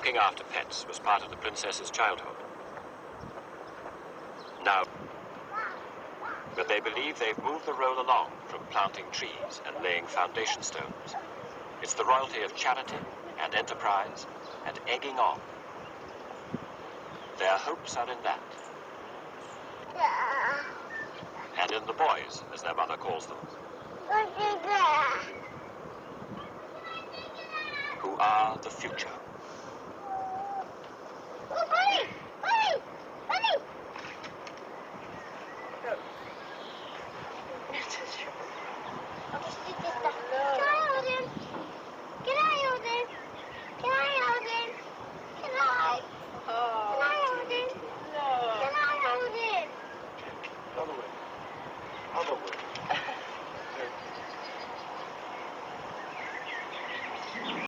Looking after pets was part of the princess's childhood. Now, but they believe they've moved the role along from planting trees and laying foundation stones. It's the royalty of charity and enterprise and egging on. Their hopes are in that. And in the boys, as their mother calls them. Who are the future.